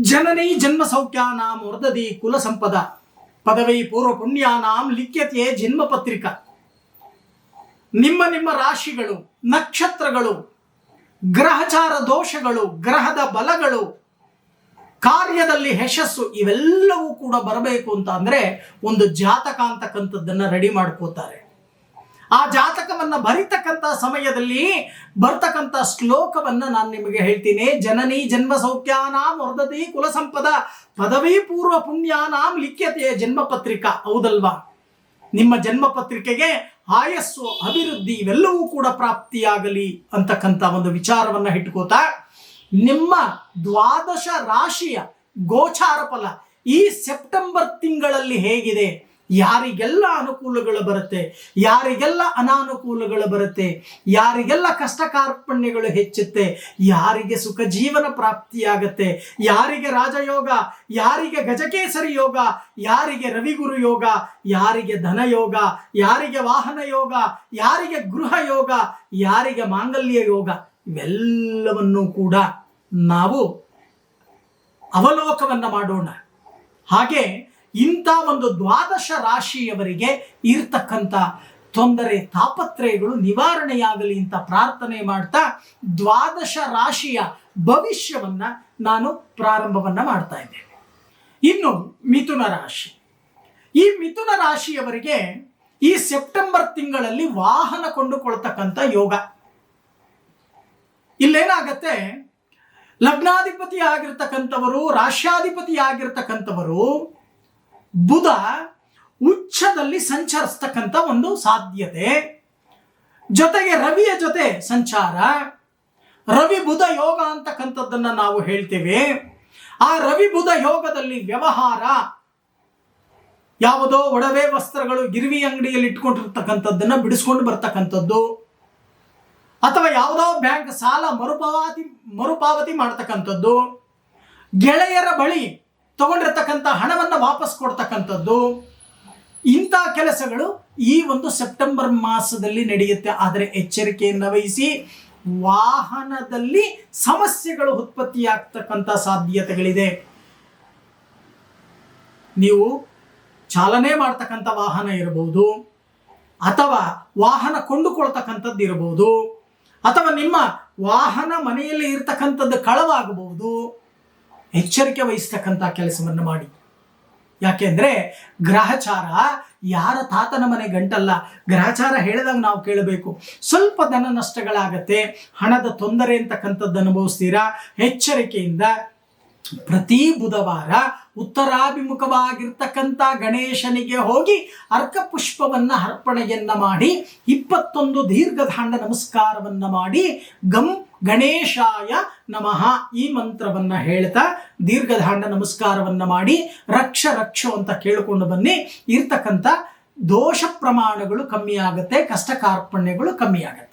ಜನನಿ ಜನ್ಮ ಸೌಖ್ಯಾನಾಂ ವರ್ಧದಿ ಕುಲ ಸಂಪದ ಪದವಿ ಪೂರ್ವ ಪುಣ್ಯಾನಾಂ ಲಿಖ್ಯತೆ ಜನ್ಮ ಪತ್ರಿಕಾ. ನಿಮ್ಮ ನಿಮ್ಮ ರಾಶಿಗಳು, ನಕ್ಷತ್ರಗಳು, ಗ್ರಹಚಾರ ದೋಷಗಳು, ಗ್ರಹದ ಬಲಗಳು, ಕಾರ್ಯದಲ್ಲಿ ಯಶಸ್ಸು ಇವೆಲ್ಲವೂ ಕೂಡ ಬರಬೇಕು ಅಂತ ಅಂದ್ರೆ ಒಂದು ಜಾತಕ ಅಂತಕ್ಕಂಥದ್ದನ್ನ ರೆಡಿ ಮಾಡ್ಕೋತಾರೆ. ಆ ಜಾತಕವನ್ನ ಬರಿತಕ್ಕಂಥ ಸಮಯದಲ್ಲಿ ಬರ್ತಕ್ಕಂಥ ಶ್ಲೋಕವನ್ನ ನಾನು ನಿಮಗೆ ಹೇಳ್ತೀನಿ. ಜನನಿ ಜನ್ಮ ಸೌಖ್ಯಾನಾಂ ವರ್ಧತಿ ಕುಲ ಸಂಪದ ಪದವಿ ಪೂರ್ವ ಪುಣ್ಯಾನಾಂ ಲಿಖ್ಯತೆ ಜನ್ಮ ಪತ್ರಿಕಾ. ಹೌದಲ್ವಾ? ನಿಮ್ಮ ಜನ್ಮ ಪತ್ರಿಕೆಗೆ ಆಯಸ್ಸು, ಅಭಿವೃದ್ಧಿ ಇವೆಲ್ಲವೂ ಕೂಡ ಪ್ರಾಪ್ತಿಯಾಗಲಿ ಅಂತಕ್ಕಂಥ ಒಂದು ವಿಚಾರವನ್ನ ಇಟ್ಕೋತಾ ನಿಮ್ಮ ದ್ವಾದಶ ರಾಶಿಯ ಗೋಚಾರ ಫಲ ಈ ಸೆಪ್ಟೆಂಬರ್ ತಿಂಗಳಲ್ಲಿ ಹೇಗಿದೆ, ಯಾರಿಗೆಲ್ಲ ಅನುಕೂಲಗಳು ಬರುತ್ತೆ, ಯಾರಿಗೆಲ್ಲ ಅನಾನುಕೂಲಗಳು ಬರುತ್ತೆ, ಯಾರಿಗೆಲ್ಲ ಕಷ್ಟ ಕಾರ್ಪಣ್ಯಗಳು ಹೆಚ್ಚುತ್ತೆ, ಯಾರಿಗೆ ಸುಖ ಜೀವನ ಪ್ರಾಪ್ತಿಯಾಗತ್ತೆ, ಯಾರಿಗೆ ರಾಜಯೋಗ, ಯಾರಿಗೆ ಗಜಕೇಸರಿ ಯೋಗ, ಯಾರಿಗೆ ರವಿಗುರು ಯೋಗ, ಯಾರಿಗೆ ಧನ ಯೋಗ, ಯಾರಿಗೆ ವಾಹನ ಯೋಗ, ಯಾರಿಗೆ ಗೃಹ ಯೋಗ, ಯಾರಿಗೆ ಮಾಂಗಲ್ಯ ಯೋಗ, ಇವೆಲ್ಲವನ್ನೂ ಕೂಡ ನಾವು ಅವಲೋಕವನ್ನ ಮಾಡೋಣ. ಹಾಗೆ ಇಂಥ ಒಂದು ದ್ವಾದಶ ರಾಶಿಯವರಿಗೆ ಇರ್ತಕ್ಕಂಥ ತೊಂದರೆ ತಾಪತ್ರಯಗಳು ನಿವಾರಣೆಯಾಗಲಿ ಅಂತ ಪ್ರಾರ್ಥನೆ ಮಾಡ್ತಾ ದ್ವಾದಶ ರಾಶಿಯ ಭವಿಷ್ಯವನ್ನ ನಾನು ಪ್ರಾರಂಭವನ್ನ ಮಾಡ್ತಾ ಇದ್ದೇನೆ. ಇನ್ನು ಮಿಥುನ ರಾಶಿ, ಈ ಮಿಥುನ ರಾಶಿಯವರಿಗೆ ಈ ಸೆಪ್ಟೆಂಬರ್ ತಿಂಗಳಲ್ಲಿ ವಾಹನ ಕೊಂಡುಕೊಳ್ತಕ್ಕಂಥ ಯೋಗ. ಇಲ್ಲೇನಾಗತ್ತೆ, ಲಗ್ನಾಧಿಪತಿ ಆಗಿರ್ತಕ್ಕಂಥವರು, ರಾಶ್ಯಾಧಿಪತಿ ಆಗಿರ್ತಕ್ಕಂಥವರು ಬುಧ ಉಚ್ಚದಲ್ಲಿ ಸಂಚರಿಸ್ತಕ್ಕಂಥ ಒಂದು ಸಾಧ್ಯತೆ, ಜೊತೆಗೆ ರವಿಯ ಜೊತೆ ಸಂಚಾರ, ರವಿ ಬುಧ ಯೋಗ ಅಂತಕ್ಕಂಥದ್ದನ್ನ ನಾವು ಹೇಳ್ತೇವೆ. ಆ ರವಿ ಬುಧ ಯೋಗದಲ್ಲಿ ವ್ಯವಹಾರ, ಯಾವುದೋ ಒಡವೆ ವಸ್ತ್ರಗಳು ಗಿರ್ವಿ ಅಂಗಡಿಯಲ್ಲಿ ಇಟ್ಕೊಂಡಿರ್ತಕ್ಕಂಥದ್ದನ್ನ ಬಿಡಿಸ್ಕೊಂಡು ಬರ್ತಕ್ಕಂಥದ್ದು, ಅಥವಾ ಯಾವುದೋ ಬ್ಯಾಂಕ್ ಸಾಲ ಮರುಪಾವತಿ ಮಾಡ್ತಕ್ಕಂಥದ್ದು, ಗೆಳೆಯರ ಬಳಿ ತಗೊಂಡಿರ್ತಕ್ಕಂಥ ಹಣವನ್ನು ವಾಪಸ್ ಕೊಡ್ತಕ್ಕಂಥದ್ದು, ಇಂಥ ಕೆಲಸಗಳು ಈ ಒಂದು ಸೆಪ್ಟೆಂಬರ್ ಮಾಸದಲ್ಲಿ ನಡೆಯುತ್ತೆ. ಆದರೆ ಎಚ್ಚರಿಕೆಯನ್ನು ವಹಿಸಿ, ವಾಹನದಲ್ಲಿ ಸಮಸ್ಯೆಗಳು ಉತ್ಪತ್ತಿಯಾಗ್ತಕ್ಕಂಥ ಸಾಧ್ಯತೆಗಳಿದೆ. ನೀವು ಚಾಲನೆ ಮಾಡ್ತಕ್ಕಂಥ ವಾಹನ ಇರಬಹುದು, ಅಥವಾ ವಾಹನ ಕೊಂಡುಕೊಳ್ತಕ್ಕಂಥದ್ದು ಇರಬಹುದು, ಅಥವಾ ನಿಮ್ಮ ವಾಹನ ಮನೆಯಲ್ಲಿ ಇರ್ತಕ್ಕಂಥದ್ದು ಕಳವಾಗಬಹುದು. ಎಚ್ಚರಿಕೆ ವಹಿಸ್ತಕ್ಕಂಥ ಕೆಲಸವನ್ನು ಮಾಡಿ. ಯಾಕೆಂದ್ರೆ ಗ್ರಹಚಾರ ಯಾರ ತಾತನ ಮನೆ ಗಂಟಲ್ಲ. ಗ್ರಹಚಾರ ಹೇಳಿದಾಗ ನಾವು ಕೇಳಬೇಕು. ಸ್ವಲ್ಪ ಧನ ನಷ್ಟಗಳಾಗತ್ತೆ, ಹಣದ ತೊಂದರೆ ಅಂತಕ್ಕಂಥದ್ದು ಅನುಭವಿಸ್ತೀರಾ. ಎಚ್ಚರಿಕೆಯಿಂದ ಪ್ರತಿ ಬುಧವಾರ ಉತ್ತರಾಭಿಮುಖವಾಗಿರ್ತಕ್ಕಂಥ ಗಣೇಶನಿಗೆ ಹೋಗಿ ಅರ್ಕಪುಷ್ಪವನ್ನ ಅರ್ಪಣೆಯನ್ನ ಮಾಡಿ 21 ದೀರ್ಘದಾಂಡ ನಮಸ್ಕಾರವನ್ನ ಮಾಡಿ ಗಂ ಗಣೇಶಾಯ ನಮಃ ಈ ಮಂತ್ರವನ್ನ ಹೇಳ್ತಾ ದೀರ್ಘದಾಂಡ ನಮಸ್ಕಾರವನ್ನ ಮಾಡಿ ರಕ್ಷ ಅಂತ ಕೇಳಿಕೊಂಡು ಬನ್ನಿ. ಇರ್ತಕ್ಕಂಥ ದೋಷ ಪ್ರಮಾಣಗಳು ಕಮ್ಮಿ ಆಗುತ್ತೆ, ಕಷ್ಟ ಕಾರ್ಪಣ್ಯಗಳು ಕಮ್ಮಿ ಆಗುತ್ತೆ.